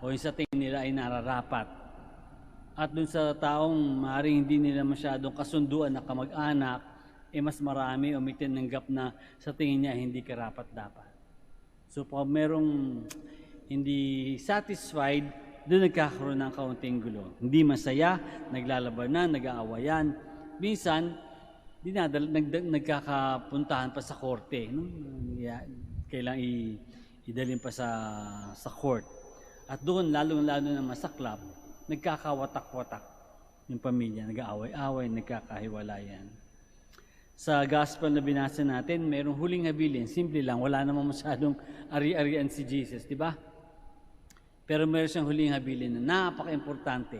o yung sa tingin nila ay nararapat. At dun sa taong maaaring hindi nila masyadong kasunduan na kamag-anak, mas marami o may tinanggap na sa tingin niya hindi karapat-dapat. So pag merong hindi satisfied, doon nagkakaroon ng kaunting gulo. Hindi masaya, naglalabanan, nag-aawayan. Minsan, nagkakapuntahan pa sa korte. No? Kailangan idalhin pa sa court. At doon, lalong-lalo na masaklap, nagkakawatak-watak yung pamilya, nag-aaway-away, nagkakahiwalayan. Sa gospel na binasa natin, mayroong huling habilin. Simple lang, wala namang masyadong ari-arian si Jesus, di ba? Pero mayroon siyang huling habilin na napaka-importante.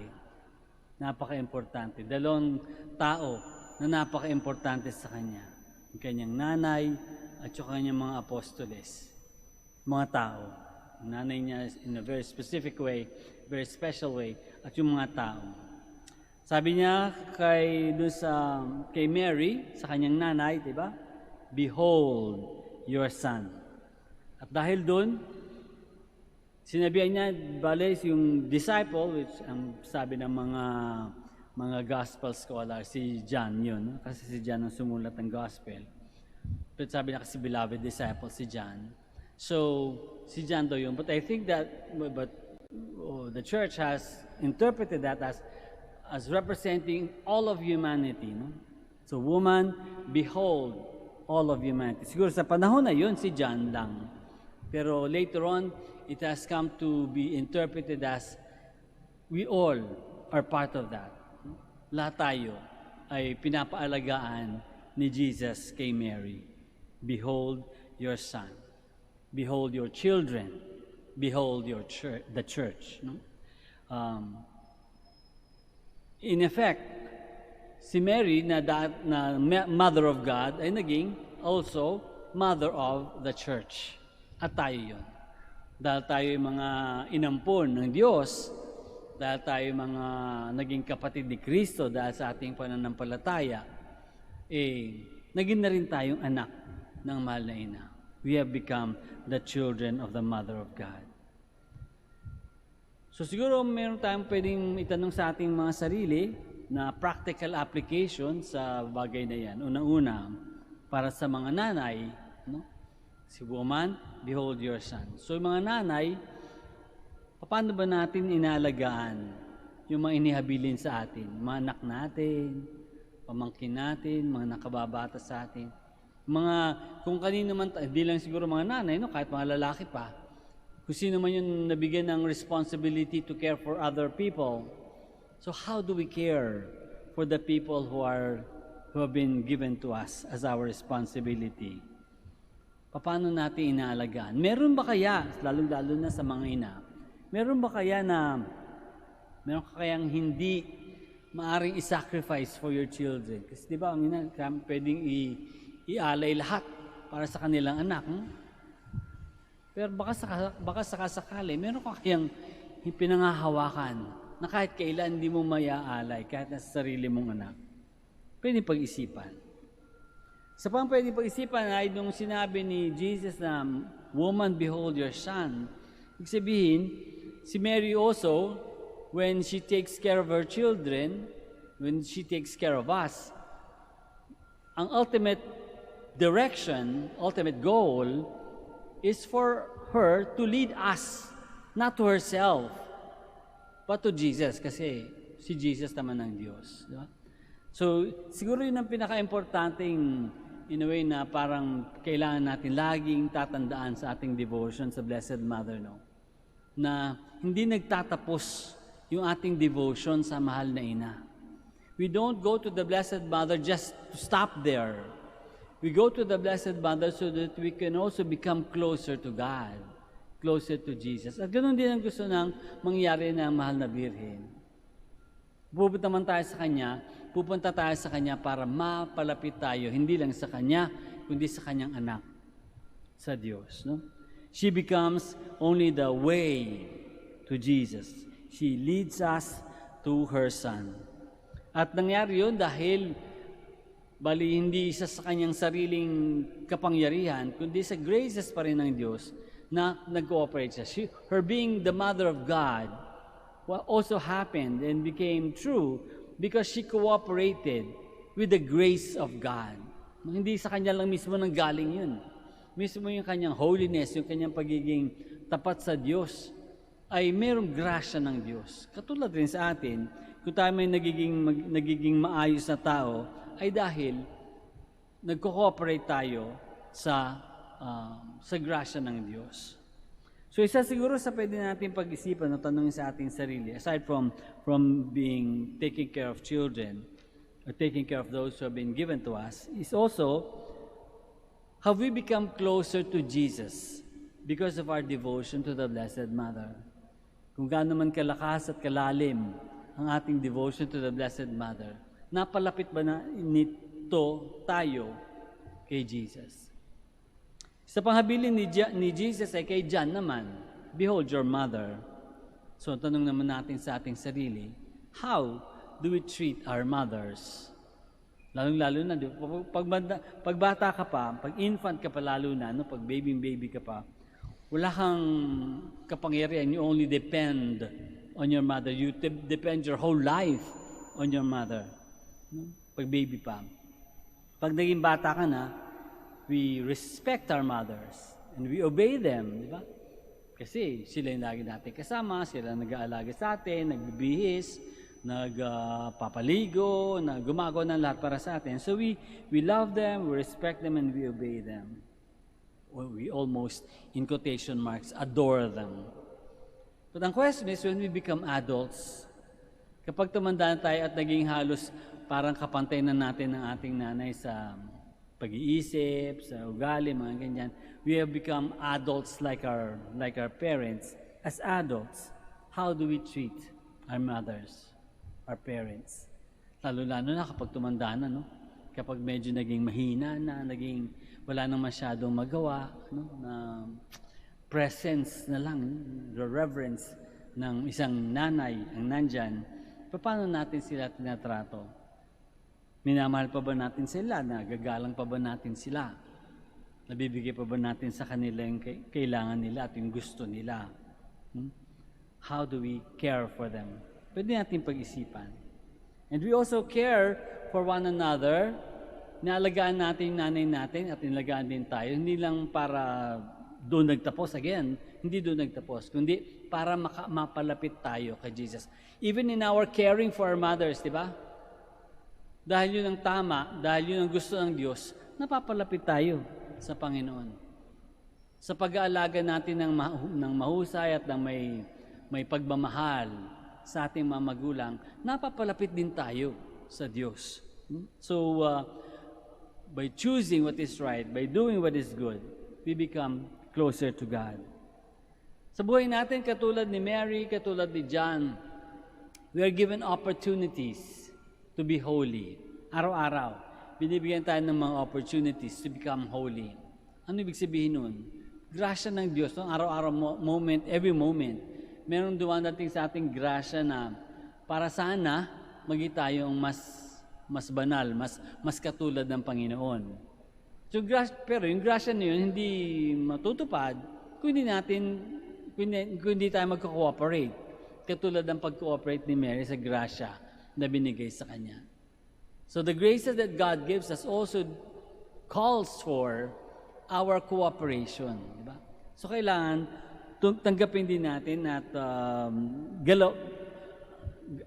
Napaka-importante. Dalawang tao na napaka-importante sa kanya. Yung kanyang nanay at yung kanyang mga apostoles. Mga tao. Yung nanay niya in a very specific way, very special way, at yung mga tao. Sabi niya kay Mary, sa kanyang nanay, di ba? Behold your son. At dahil doon, sinabihan niya, bale, yung disciple, which ang sabi ng mga gospel scholars, si John yun, no? Kasi si John ang sumulat ng gospel. Pero sabi niya kasi beloved disciple si John. So, si John daw yun. But I think that, the church has interpreted that as representing all of humanity. No? So, woman, behold all of humanity. Siguro sa panahon na yun, si John lang. Pero later on, it has come to be interpreted as we all are part of that. Lahat tayo ay pinapaalagaan ni Jesus kay Mary. Behold your son. Behold your children. Behold your church, the church. No? In effect, si Mary na Mother of God ay naging also Mother of the Church. At tayo yun. Dahil tayo yung mga inampon ng Diyos, dahil tayo mga naging kapatid ni Kristo dahil sa ating pananampalataya, naging na rin tayong anak ng mahal na ina. We have become the children of the Mother of God. So siguro meron tayong pwedeng itanong sa ating mga sarili na practical application sa bagay na yan. Una-una, para sa mga nanay, no? Si woman, behold your son. So yung mga nanay, paano ba natin inaalagaan yung mga inihabilin sa atin? Mga anak natin, pamangkin natin, mga nakababata sa atin. Kung kanino man, hindi lang siguro mga nanay, no? Kahit mga lalaki pa. Kung sino man yung nabigyan ng responsibility to care for other people. So how do we care for the people who have been given to us as our responsibility? Paano natin inaalagaan? Meron ba kaya, lalo na sa mga ina, meron kayang hindi maaring i-sacrifice for your children? Kasi di ba, ang ina, pwedeng ialay lahat para sa kanilang anak. Pero baka sakasakali, meron ka kayang pinangahawakan na kahit kailan hindi mo maiaalay, kahit nasa sarili mong anak. Pwede pag-isipan. Sa pang pwede pag-isipan ay nung sinabi ni Jesus na, woman, behold your son. Ibig sabihin, si Mary also, when she takes care of her children, when she takes care of us, ang ultimate direction, ultimate goal, is for her to lead us, not to herself, but to Jesus, kasi si Jesus naman ng Diyos. Di ba? So, siguro yun ang pinaka-importanting, in a way na parang kailangan natin laging tatandaan sa ating devotion sa Blessed Mother, no? Na hindi nagtatapos yung ating devotion sa mahal na ina. We don't go to the Blessed Mother just to stop there. We go to the Blessed Mother so that we can also become closer to God, closer to Jesus. At ganoon din ang gusto ng mangyari ng mahal na Birhen. Pupunta tayo sa Kanya para mapalapit tayo, hindi lang sa Kanya, kundi sa Kanyang anak, sa Diyos. No? She becomes only the way to Jesus. She leads us to her Son. At nangyari yun dahil hindi isa sa kanyang sariling kapangyarihan, kundi sa graces pa rin ng Diyos na nag-cooperate siya. Her being the mother of God also happened and became true because she cooperated with the grace of God. Hindi sa kanya lang mismo nanggaling yun. Mismo yung kanyang holiness, yung kanyang pagiging tapat sa Diyos, ay mayroong grasya ng Diyos. Katulad rin sa atin, kung tayo may nagiging maayos na tao, ay dahil nagko-cooperate tayo sa grasya ng Diyos. So isa siguro sa pwede natin pag-isipan o tanongin sa ating sarili, aside from being taking care of children or taking care of those who have been given to us, is also, have we become closer to Jesus because of our devotion to the Blessed Mother? Kung gaano man kalakas at kalalim ang ating devotion to the Blessed Mother, napalapit ba na nito tayo kay Jesus? Sa panghabilin ni Jesus ay kay John naman, "Behold your mother." So tanong naman natin sa ating sarili, how do we treat our mothers? Lalong-lalo na, pag bata ka pa, pag infant ka pa lalo na, no? Pag baby ka pa, wala kang kapangyarihan, you only depend on your mother. You depend your whole life on your mother. No? Pag baby pa. Pag naging bata ka na, we respect our mothers and we obey them, di ba? Kasi sila yung lagi natin kasama, sila nag-aalaga sa atin, nagbibihis, nagpapaligo, gumagawa ng lahat para sa atin. So we love them, we respect them, and we obey them. Or we almost, in quotation marks, adore them. But ang question is, when we become adults, kapag tumanda na tayo at naging halos parang kapantay na natin ng ating nanay sa pag-iisip, sa ugali, mga ganyan, we have become adults like our parents. As adults, how do we treat our mothers, our parents? Lalo-lalo na kapag tumanda na, no? Kapag medyo naging mahina na, wala nang masyadong magawa, no? Na presence na lang, the reverence ng isang nanay ang nandyan, paano natin sila tinatrato? Minamahal pa ba natin sila? Nagagalang pa ba natin sila? Nabibigay pa ba natin sa kanila yung kailangan nila at yung gusto nila? How do we care for them? Pwede natin pag-isipan. And we also care for one another. Naalagaan natin yung nanay natin at inalagaan din tayo. Hindi lang para doon nagtapos again. Hindi doon nagtapos. Kundi para mapalapit tayo kay Jesus. Even in our caring for our mothers, di ba? Dahil yun ang tama, dahil yun ang gusto ng Diyos, napapalapit tayo sa Panginoon. Sa pag-aalaga natin ng mahusay at ng may pagmamahal sa ating mga magulang, napapalapit din tayo sa Diyos. So, by choosing what is right, by doing what is good, we become closer to God. Sa buhay natin, katulad ni Mary, katulad ni John, we are given opportunities to be holy. Araw-araw, binibigyan tayo ng mga opportunities to become holy. Ano ibig sabihin nun? Grasya ng Diyos, no? Araw-araw, moment, every moment, meron dumadating sa ating grasya na para sana maging tayong mas banal, mas katulad ng Panginoon. So, pero yung grasya na yun, hindi matutupad kung hindi tayo mag-cooperate. Katulad ng pag-cooperate ni Mary sa grasya na binigay sa kanya. So the graces that God gives us also calls for our cooperation. Diba? So kailangan tanggapin din natin at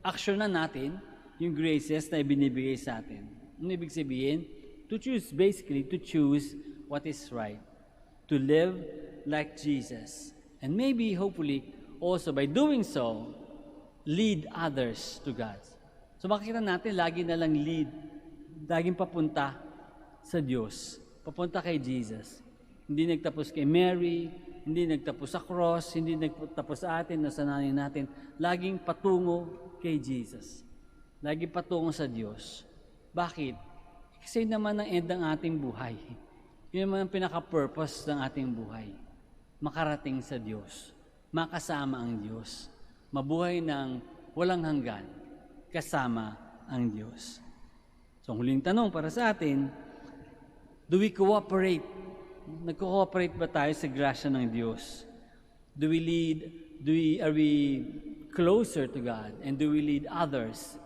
action na natin yung graces na ibinibigay sa atin. Ano ibig sabihin? To choose what is right. To live like Jesus. And maybe, hopefully, also by doing so, lead others to God. So makikita natin, lagi na lang lead, laging papunta sa Diyos, papunta kay Jesus. Hindi nagtapos kay Mary, hindi nagtapos sa cross, hindi nagtapos sa atin, nasa nanay natin, laging patungo kay Jesus. Laging patungo sa Diyos. Bakit? Kasi yun naman ang end ng ating buhay. Yun naman ang pinaka-purpose ng ating buhay. Makarating sa Diyos, makasama ang Diyos, mabuhay ng walang hanggan, kasama ang Diyos. So, ang huling tanong para sa atin, do we cooperate nagko-cooperate ba tayo sa grasya ng Diyos? Are we closer to God? And do we lead others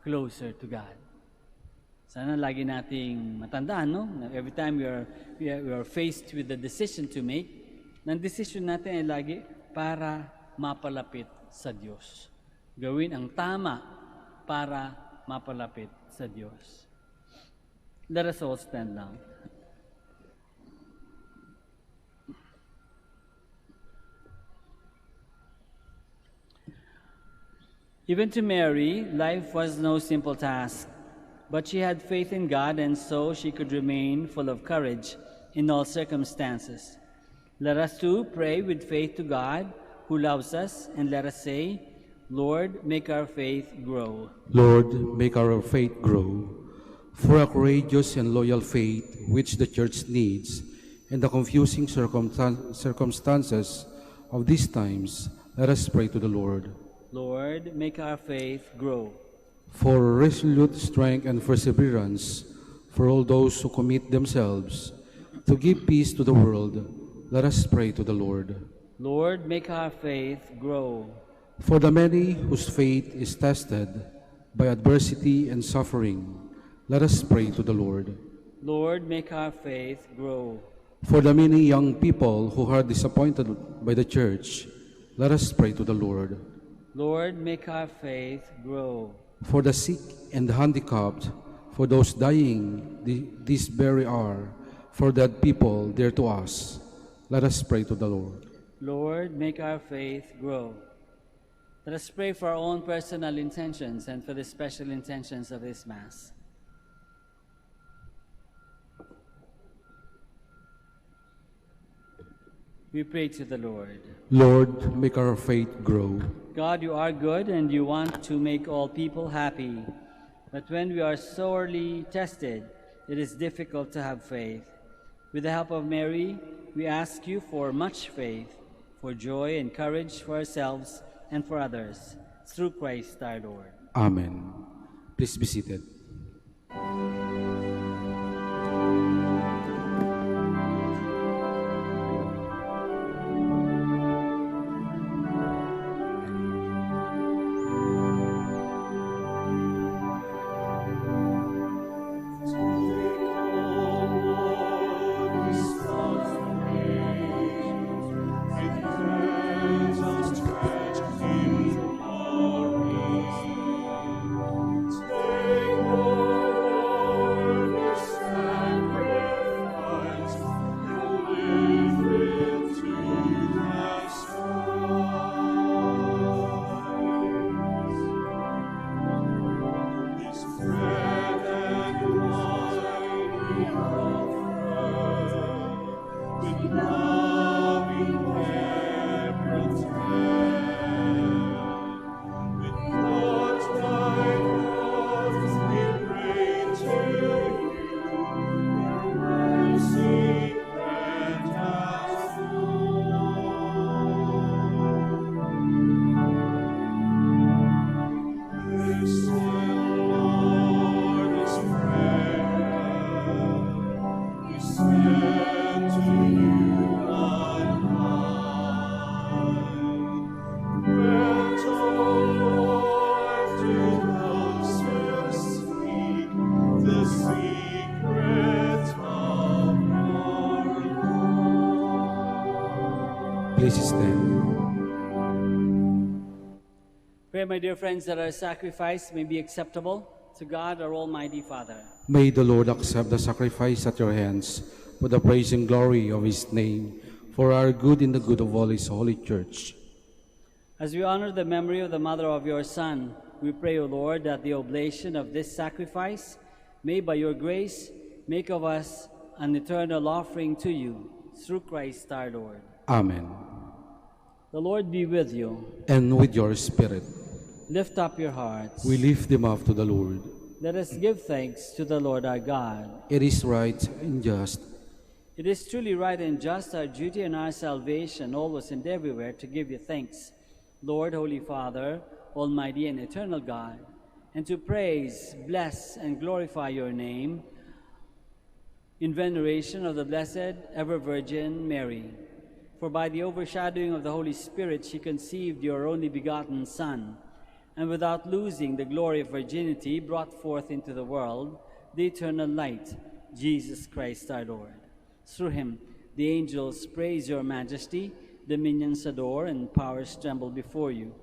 closer to God? Sana lagi nating matandaan, no? Na every time we are faced with a decision to make, ng decision natin ay lagi para mapalapit sa Diyos. Gawin ang tama para mapalapit sa Diyos. Let us all stand now. Even to Mary, life was no simple task, but she had faith in God, and so she could remain full of courage in all circumstances. Let us too pray with faith to God, who loves us, and let us say, Lord, make our faith grow. Lord, make our faith grow. For a courageous and loyal faith which the Church needs, and the confusing circumstances of these times, let us pray to the Lord. Lord, make our faith grow. For resolute strength and perseverance, for all those who commit themselves to give peace to the world, let us pray to the Lord. Lord, make our faith grow. For the many whose faith is tested by adversity and suffering, let us pray to the Lord. Lord, make our faith grow. For the many young people who are disappointed by the Church, let us pray to the Lord. Lord, make our faith grow. For the sick and the handicapped, for those dying this very hour, for dead people dear to us, let us pray to the Lord. Lord, make our faith grow. Let us pray for our own personal intentions and for the special intentions of this Mass. We pray to the Lord. Lord, make our faith grow. God, you are good and you want to make all people happy. But when we are sorely tested, it is difficult to have faith. With the help of Mary, we ask you for much faith, for joy and courage for ourselves and for others, through Christ our Lord. Amen. Please be seated. Please stand. Pray, my dear friends, that our sacrifice may be acceptable to God, our Almighty Father. May the Lord accept the sacrifice at your hands for the praise and glory of his name, for our good and the good of all his holy church. As we honor the memory of the mother of your Son, we pray, O Lord, that the oblation of this sacrifice may, by your grace, make of us an eternal offering to you, through Christ our Lord. Amen. The Lord be with you. And with your spirit. Lift up your hearts. We lift them up to the Lord. Let us give thanks to the Lord our God. It is right and just. It is truly right and just, our duty and our salvation, always and everywhere, to give you thanks, Lord, Holy Father, Almighty and eternal God, and to praise, bless, and glorify your name, in veneration of the Blessed Ever Virgin Mary. For by the overshadowing of the Holy Spirit she conceived your only begotten Son, and without losing the glory of virginity brought forth into the world the eternal light, Jesus Christ our Lord. Through him the angels praise your majesty, dominions adore, and powers tremble before you.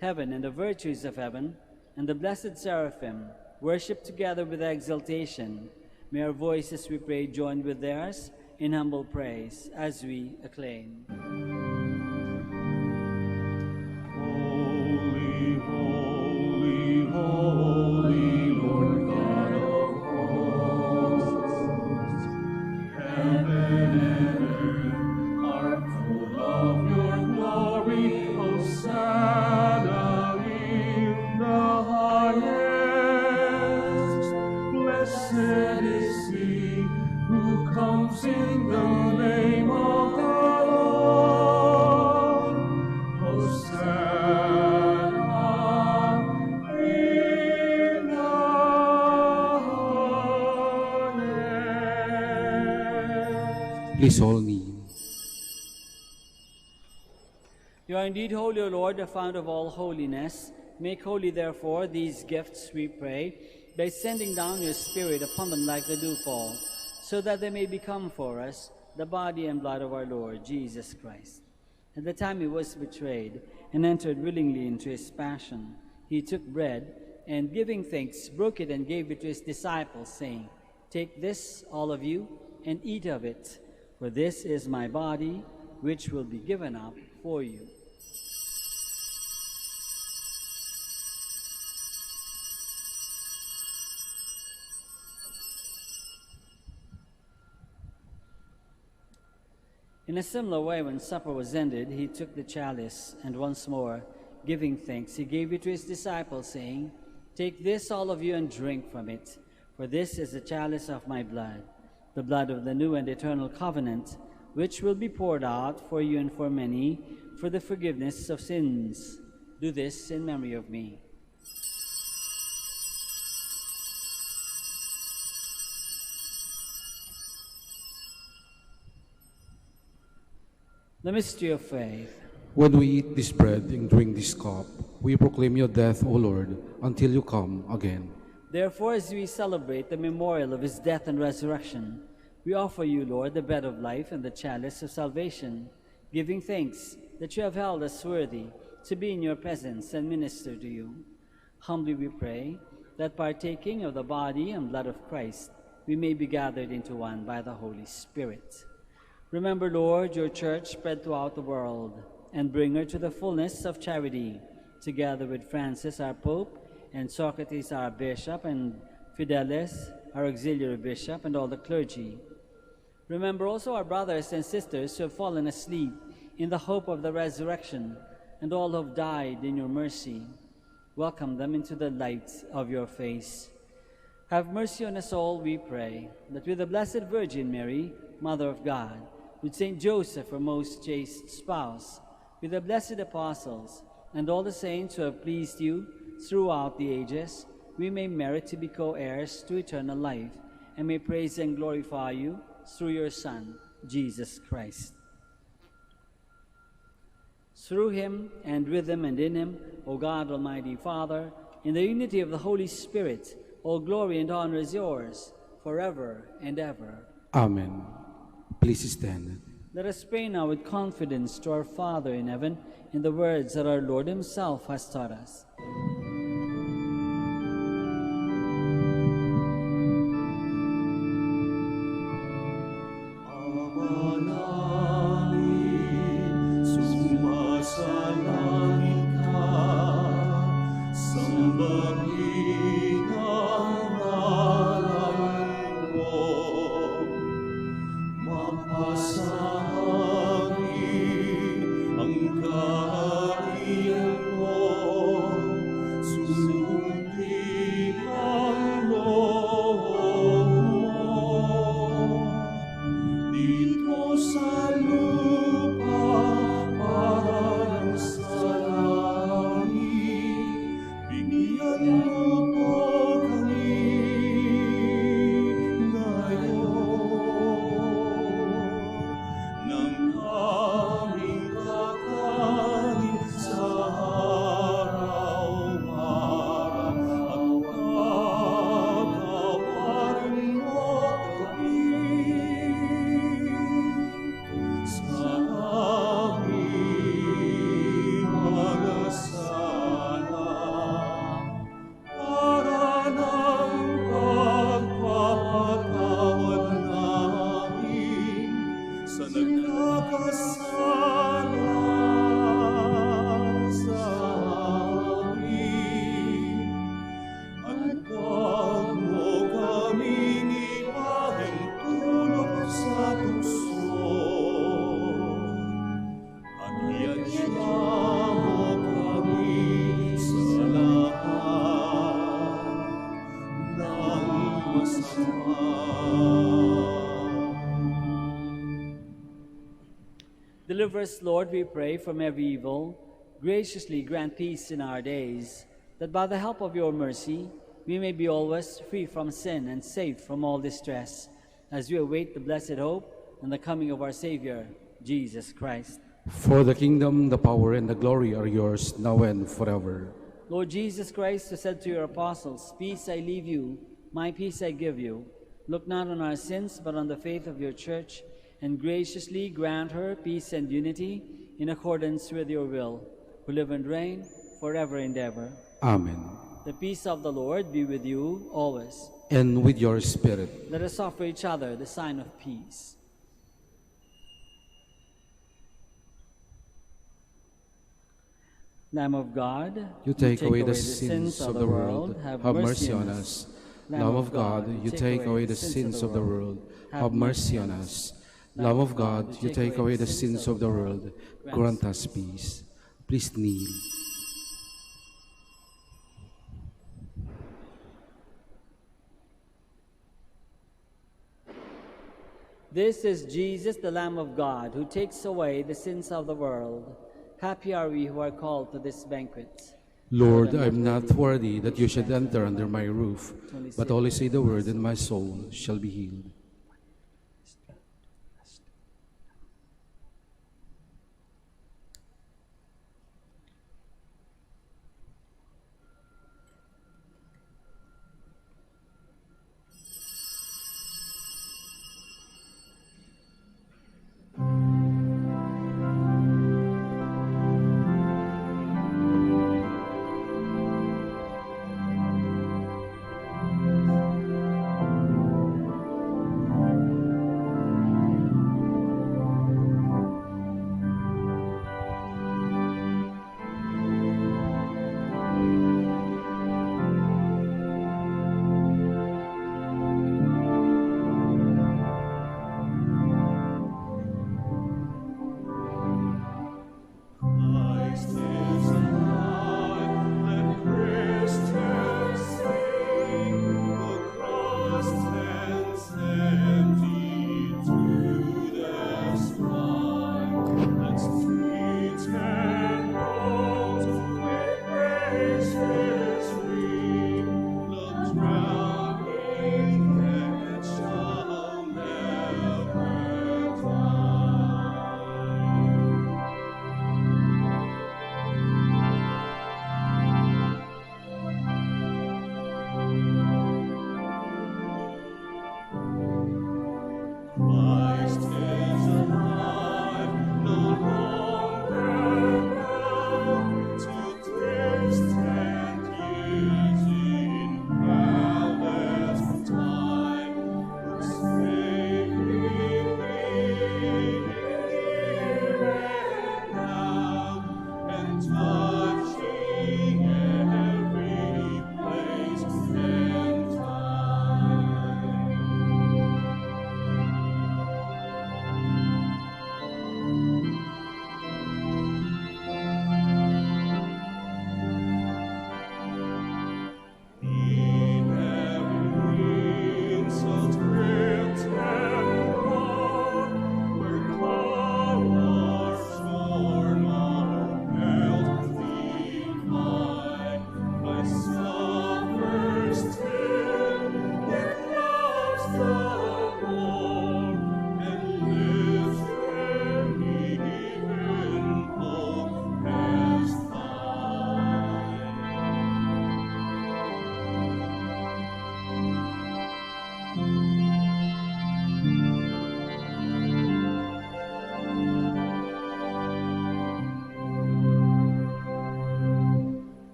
Heaven and the virtues of heaven and the blessed seraphim worship together with exultation. May our voices, we pray, join with theirs in humble praise as we acclaim. Holy, holy, holy, Lord God of hosts. Heaven and earth are full of your glory. Hosanna in the highest. Blessed is he who comes in the name of the Lord. Hosanna in the highest. Please all kneel. You are indeed holy, O Lord, the fount of all holiness. Make holy, therefore, these gifts, we pray, by sending down your Spirit upon them like the dewfall, so that they may become for us the body and blood of our Lord Jesus Christ. At the time he was betrayed and entered willingly into his passion, he took bread, and giving thanks, broke it and gave it to his disciples, saying, "Take this, all of you, and eat of it, for this is my body, which will be given up for you." In a similar way, when supper was ended, he took the chalice, and once more, giving thanks, he gave it to his disciples, saying, "Take this, all of you, and drink from it, for this is the chalice of my blood, the blood of the new and eternal covenant, which will be poured out for you and for many for the forgiveness of sins. Do this in memory of me." The mystery of faith. When we eat this bread and drink this cup, we proclaim your death, O Lord, until you come again. Therefore, as we celebrate the memorial of his death and resurrection, we offer you, Lord, the bread of life and the chalice of salvation, giving thanks that you have held us worthy to be in your presence and minister to you. Humbly we pray that partaking of the body and blood of Christ, we may be gathered into one by the Holy Spirit. Remember, Lord, your church spread throughout the world, and bring her to the fullness of charity, together with Francis, our Pope, and Socrates, our Bishop, and Fidelis, our Auxiliary Bishop, and all the clergy. Remember also our brothers and sisters who have fallen asleep in the hope of the resurrection, and all who have died in your mercy. Welcome them into the light of your face. Have mercy on us all, we pray, that with the Blessed Virgin Mary, Mother of God, with Saint Joseph, her most chaste spouse, with the blessed apostles, and all the saints who have pleased you throughout the ages, we may merit to be co-heirs to eternal life, and may praise and glorify you through your Son, Jesus Christ. Through him, and with him, and in him, O God, Almighty Father, in the unity of the Holy Spirit, all glory and honor is yours, forever and ever. Amen. Please stand. Let us pray now with confidence to our Father in heaven in the words that our Lord himself has taught us. Ama namin, sumasalangit ka, sambahin ang ngalan mo. Mapasahangin ang kaharian mo, Deliver us, Lord, we pray, from every evil. Graciously grant peace in our days, that by the help of your mercy we may be always free from sin and safe from all distress, as we await the blessed hope and the coming of our Savior, Jesus Christ. For the kingdom, the power, and the glory are yours, now and forever. Lord Jesus Christ, who said to your apostles, "Peace I leave you, my peace I give you," look not on our sins, but on the faith of your church, and graciously grant her peace and unity in accordance with your will, who live and reign forever and ever. Amen. The peace of the Lord be with you always. And with your spirit. Let us offer each other the sign of peace. Lamb of God, You take away the sins of the world, have mercy on us. Lamb of God, you take away the sins of the world, have mercy on us. Lamb of God, you take away the sins of the world, grant us peace. Please kneel. This is Jesus, the Lamb of God, who takes away the sins of the world. Happy are we who are called to this banquet. Lord, I am not worthy that you should enter under my roof, but only say the word and my soul shall be healed.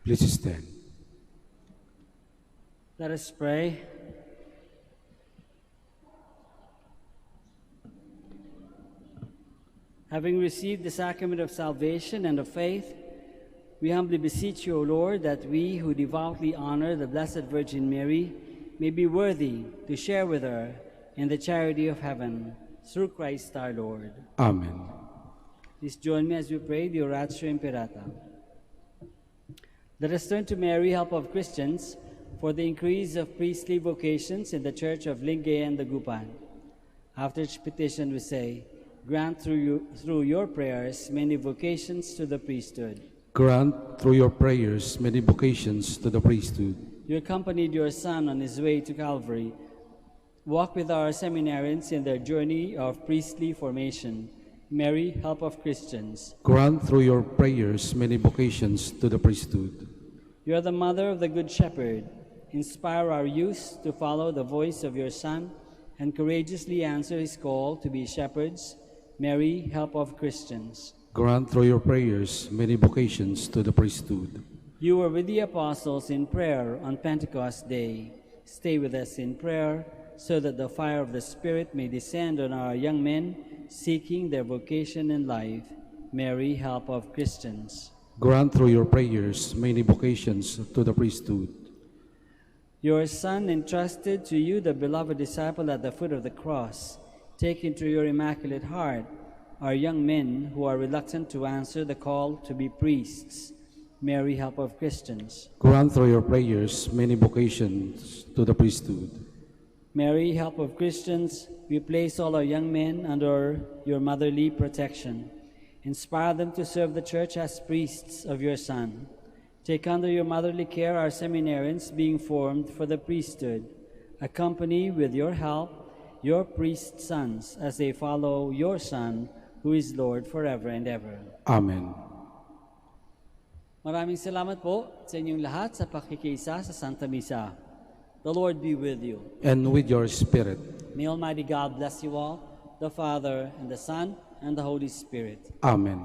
Please stand. Let us pray. Having received the sacrament of salvation and of faith, we humbly beseech you, O Lord, that we who devoutly honor the Blessed Virgin Mary may be worthy to share with her in the charity of heaven, through Christ our Lord. Amen. Please join me as we pray the Oratio Imperata. Let us turn to Mary, help of Christians, for the increase of priestly vocations in the Church of Lingay and Dagupan. After each petition we say, grant through your prayers many vocations to the priesthood. Grant through your prayers many vocations to the priesthood. You accompanied your Son on his way to Calvary. Walk with our seminarians in their journey of priestly formation. Mary, help of Christians. Grant through your prayers many vocations to the priesthood. You are the mother of the Good Shepherd. Inspire our youth to follow the voice of your Son and courageously answer his call to be shepherds. Mary, help of Christians. Grant through your prayers many vocations to the priesthood. You were with the apostles in prayer on Pentecost Day. Stay with us in prayer so that the fire of the Spirit may descend on our young men seeking their vocation in life. Mary, help of Christians. Grant through your prayers many vocations to the priesthood. Your Son entrusted to you the beloved disciple at the foot of the cross. Take into your immaculate heart our young men who are reluctant to answer the call to be priests. Mary, help of Christians. Grant through your prayers many vocations to the priesthood. Mary, help of Christians, we place all our young men under your motherly protection. Inspire them to serve the Church as priests of your Son. Take under your motherly care our seminarians being formed for the priesthood. Accompany with your help your priest sons as they follow your Son, who is Lord forever and ever. Amen. Maraming salamat po sa inyong lahat sa pakikiisa sa Santa Misa. The Lord be with you. And with your spirit. May Almighty God bless you all, the Father, and the Son, and the Holy Spirit. Amen.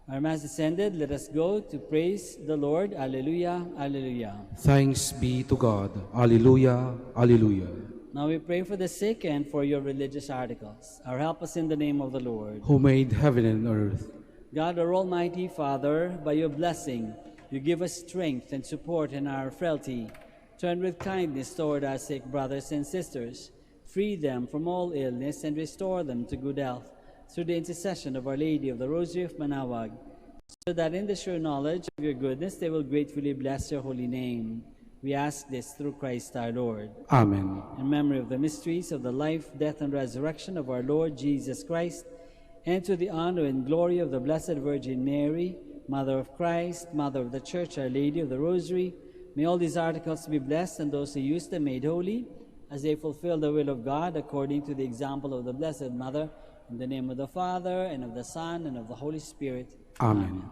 Our Mass is ended. Let us go to praise the Lord. Alleluia, alleluia. Thanks be to God. Alleluia, alleluia. Now we pray for the sick and for your religious articles. Our help us in the name of the Lord. Who made heaven and earth. God, our Almighty Father, by your blessing, you give us strength and support in our frailty. Turn with kindness toward our sick brothers and sisters. Free them from all illness and restore them to good health through the intercession of Our Lady of the Rosary of Manaoag, so that in the sure knowledge of your goodness they will gratefully bless your holy name. We ask this through Christ our Lord. Amen. In memory of the mysteries of the life, death, and resurrection of our Lord Jesus Christ, and to the honor and glory of the Blessed Virgin Mary, Mother of Christ, Mother of the Church, Our Lady of the Rosary, may all these articles be blessed and those who use them made holy, as they fulfill the will of God according to the example of the Blessed Mother, in the name of the Father, and of the Son, and of the Holy Spirit. Amen.